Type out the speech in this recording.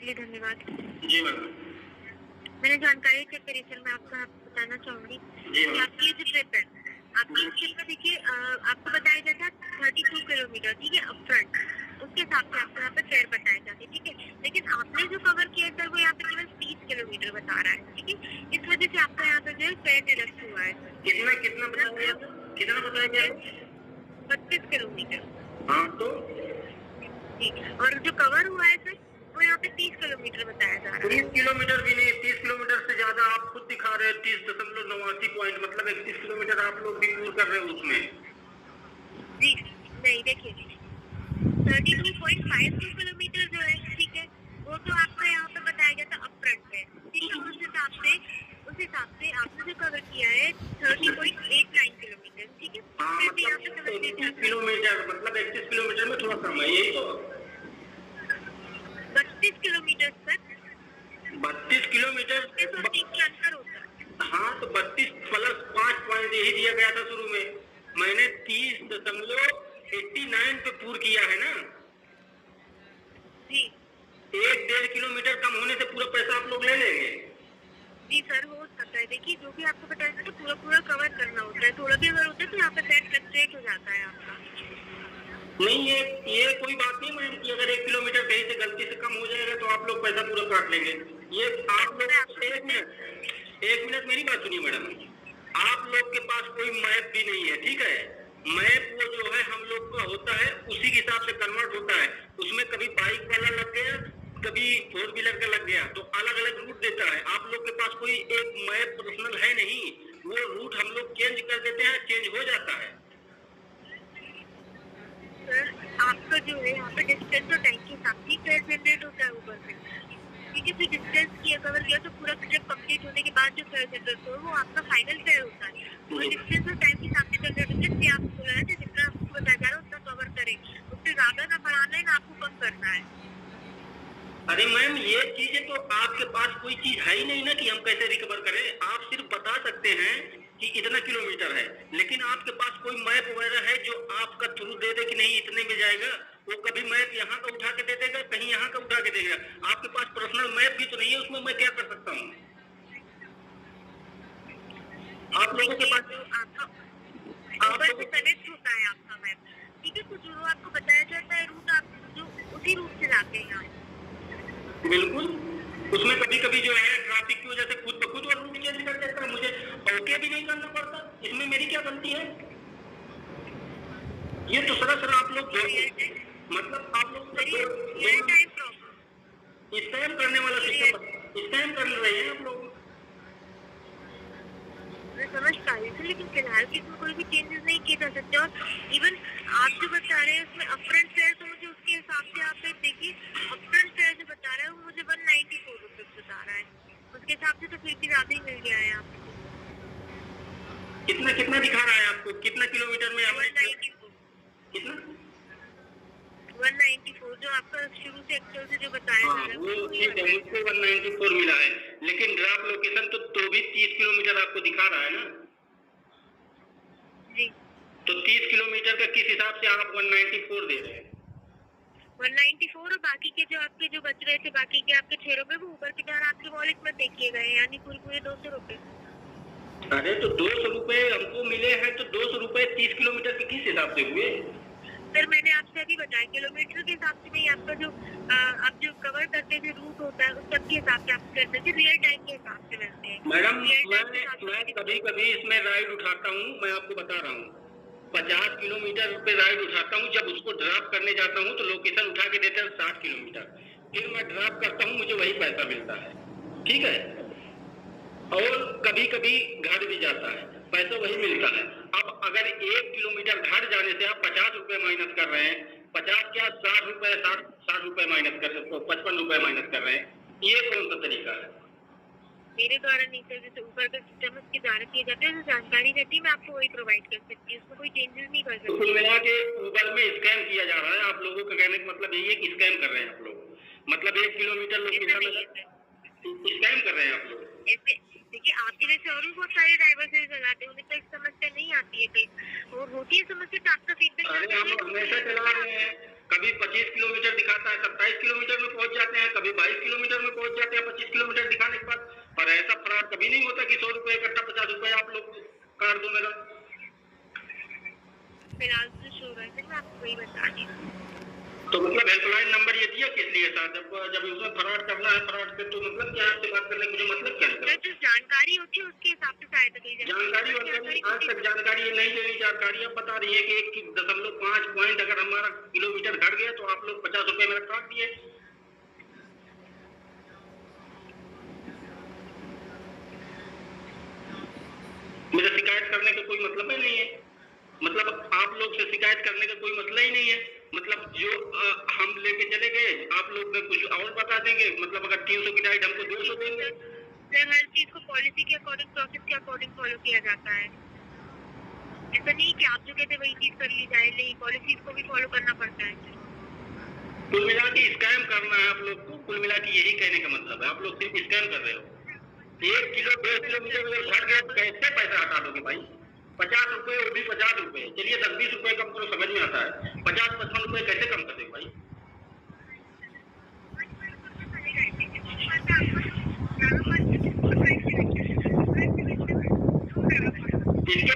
लिए धन्यवाद। जी मैम। मैंने जानकारी चेक करी सर, मैं आपको बताना चाहूंगी कि आपकी ये जो ट्रिप है, आपकी ट्रिप में देखिए आपको बताया जाता है 32 किलोमीटर, ठीक है, अपफ्रंट। उसके हिसाब से आपको यहाँ पे फेयर बताए जाते हैं, ठीक है। लेकिन आपने जो कवर किया है सर, वो यहाँ पे केवल 30 किलोमीटर बता रहा है, ठीक है। इस वजह से आपका यहाँ पे जो है फेयर डिडक्ट हुआ है सर। कितना बताया गया? 32 किलोमीटर। हाँ तो जी, और जो कवर हुआ है सर, वो यहाँ पे 30 किलोमीटर बताया जा रहा है। 30 किलोमीटर भी नहीं, 30 किलोमीटर से ज्यादा आप खुद दिखा रहे हैं। 30.89 पॉइंट, मतलब 31 किलोमीटर आप लोग भी पूर्ण कर रहे हो उसमें। जी नहीं, देखिए 32.52 किलोमीटर जो है, ठीक है, वो तो आपका यहाँ पे बताया गया था अपफ्रंट में, ठीक है। उस हिसाब से आपने जो कवर किया है 30.89 किलोमीटर, ठीक है। हाँ, मतलब 31 किलोमीटर, मतलब 31 किलोमीटर में थोड़ा कम है, यही तो। 32 किलोमीटर सर, 32 किलोमीटर अंतर होता है। हाँ तो 32 प्लस 5 पॉइंट यही दिया गया था शुरू में। मैंने 30.89 पे पूर्ण किया है ना जी। 1-1.5 किलोमीटर कम होने से पूरा पैसा आप लोग ले लेंगे? जी सर, हो सकता है। देखिए जो भी आपको बताया जाता है पूरा कवर करना होता है, थोड़ा भी अगर होता है तो यहाँ पे फेयर फ्लक्चुएट हो जाता है आपका। नहीं, ये कोई बात नहीं मैम कि अगर 1 किलोमीटर कहीं से गलती से कम हो जाएगा तो आप लोग पैसा पूरा काट लेंगे। ये आप लोग एक मिनट मेरी बात सुनिए मैडम। आप लोग के पास कोई मैप भी नहीं है, ठीक है। मैप वो जो है हम लोग का होता है, उसी के हिसाब से कन्वर्ट होता है। उसमें कभी बाइक वाला लग गया, कभी 4 व्हीलर का लग गया, तो अलग अलग रूट देता है। आप लोग के पास कोई एक मैप पर्सनल है नहीं, वो रूट हम लोग चेंज कर देते हैं, चेंज हो जाता है। सर आपका जो है यहाँ पे डिस्टेंस और टाइम के हिसाब से फेयर जनरेट होता है ऊपर से, ठीक है। फिर डिस्टेंस किया कवर किया तो पूरा ट्रिप कंप्लीट होने के बाद जो फेयर जनरेट हो वो आपका फाइनल फेयर होता है। और डिस्टेंस और टाइम के हिसाब से जनरेट होता है, इसलिए आपको बोला है कि जितना आपको बताया जा रहा है उतना कवर करें, उससे ज्यादा ना बढ़ाना है ना आपको कम करना है। अरे मैम, ये चीजें तो आपके पास कोई चीज है ही नहीं ना कि हम कैसे रिकवर करें। आप सिर्फ बता सकते हैं कि इतना किलोमीटर है, लेकिन आपके पास कोई मैप वगैरह है जो आपका थ्रू दे दे कि नहीं इतने में जाएगा। वो कभी मैप यहाँ का उठा के दे देगा, कहीं यहाँ का उठा के देगा। आपके पास पर्सनल मैप भी तो नहीं है, उसमें मैं क्या कर सकता हूँ? आप लोगों के पास कनेक्ट होता है आपका मैप, ठीक है। तो जो आपको बताया जाता है रूट, आप जो उसी रूट से जाते हैं यहाँ। बिल्कुल, उसमें कभी कभी जो है ट्रैफिक की वजह से खुद ब खुद और रूट चेंज कर देता है। मुझे ओके भी नहीं करना पड़ता, इसमें मेरी क्या गलती है? ये तो सरासर आप लोग मतलब आप लोग स्कैम करने वाला सिस्टम, स्कैम कर रहे हैं आप लोग। मैं समझ पा रही थी, लेकिन फिलहाल इसमें कोई भी चेंजेस नहीं किए जा सकते। और इवन आप जो बता रहे हैं उसमें अपफ्रंट फेयर, तो मुझे उसके हिसाब से आप देखिए अपफ्रंट फेयर जो बता रहा है वो मुझे 194 रुपीज बता रहा है। उसके हिसाब से तो फिर भी ज्यादा ही मिल गया है आपको। कितना दिखा रहा है आपको? कितना किलोमीटर में? 194। कितना? 194 जो आपका शुरू से एक्चुअल से जो बताया जा रहा है वो ठीक है, मुझको 194 मिला है, लेकिन ड्रॉप लोकेशन तो भी 30 किलोमीटर आपको दिखा रहा है ना जी। तो 30 किलोमीटर का किस हिसाब से आप 194 दे रहे हैं? 194 और बाकी के जो आपके जो बच रहे थे, बाकी के आपके 6 रुपए वो ऊपर की तरह आपके वॉलेट में पे किए गए, यानी पूरे 200 रुपए। अरे तो 200 रुपए हमको मिले हैं, तो 200 रुपए 30 किलोमीटर के किस हिसाब से हुए? सर मैंने आपसे अभी बताया किलोमीटर के हिसाब से नहीं, आपका जो आप जो कवर करते थे रूट होता है उस सब के हिसाब से आप करते थे, रियल टाइम के हिसाब से मिलते हैं। मैडम मैं कभी कभी इसमें राइड उठाता हूँ, मैं आपको बता रहा हूँ 50 किलोमीटर पे राइड उठाता हूँ। जब उसको ड्रॉप करने जाता हूँ तो लोकेशन उठा के देते हैं 60 किलोमीटर, फिर मैं ड्रॉप करता हूँ, मुझे वही पैसा मिलता है, ठीक है। और कभी कभी घट भी जाता है, पैसा वही मिलता है। अब अगर 1 किलोमीटर घट जाने से आप 50 रुपए माइनस कर रहे हैं, 50 क्या 60 रुपए, 60 रुपए माइनस कर रहे, 55 रुपए माइनस कर रहे हैं, ये कौन सा तरीका है? मेरे द्वारा नहीं सर, जैसे ऊपर का सिस्टम उसके द्वारा किए जाते हैं, जो जानकारी रहती है मैं आपको वही प्रोवाइड कर सकती हूँ, उसमें कोई चेंजेस नहीं कर सकती। कुल मिला के ऊबर में स्कैम किया जा रहा है। आप लोगों का कहने का मतलब यही है कि स्कैम कर रहे हैं आप लोग, मतलब 1 किलोमीटर लोकेशन स्कैम कर रहे हैं आप लोग। देखिए आपके जैसे और भी बहुत सारे ड्राइवर से लगाते हैं, उन्हें तो एक समस्या नहीं आती है कहीं, और होती है समस्या तो आपका फीडबैक। अरे हम हमेशा चला रहे हैं, कभी 25 किलोमीटर दिखाता है, 27 किलोमीटर में पहुंच जाते हैं, कभी 22 किलोमीटर में पहुंच जाते हैं 25 किलोमीटर दिखाने के बाद। पर ऐसा फ्रॉड कभी नहीं होता कि 100 रुपए इकट्ठा 50 रुपए आप लोग काट दो मेरा। फिलहाल तो शो रहा है, फिर मैं आपको वही बता रही हूँ। तो मतलब हेल्पलाइन नंबर ये दिया किस लिए सर? जब उसमें फ्रॉड करना है, फ्रॉड पे तो मतलब क्या आपसे बात करने का मतलब क्या है? जो जानकारी होती है उसके हिसाब से सहायता की जाती है। जानकारी आज तक जानकारी ये नहीं देनी। जानकारी अब बता रही है कि 1.5 पॉइंट अगर हमारा किलोमीटर घट गया तो आप लोग 50 रुपए मेरा काट दिए। मेरा शिकायत करने का कोई मतलब ही नहीं है। मतलब आप लोग से शिकायत करने का कोई मसला ही नहीं है। मतलब जो हम लेके चले गए आप लोग ने कुछ और बता देंगे। मतलब अगर 300 की डाइट हमको 200 देंगे। सर हर चीज को पॉलिसी के अकॉर्डिंग, प्रोसेस के अकॉर्डिंग फॉलो किया जाता है। ऐसा नहीं कि आप जो कहते वही चीज कर ली जाए, नहीं, पॉलिसीज को भी फॉलो करना पड़ता है। कुल मिला के स्कैम करना है आप लोग को। कुल मिला के यही कहने का मतलब है, आप लोग सिर्फ स्कैम कर रहे हो। 1 किलो 1.5 किलोमीटर अगर घट गया तो कैसे पैसा हटा दोगे भाई? 50 रुपए, वो भी 50 रुपए। चलिए 10-20 रुपए कम करो, समझ में आता है। 50-55 रुपए कैसे कम कर दे भाई? इसके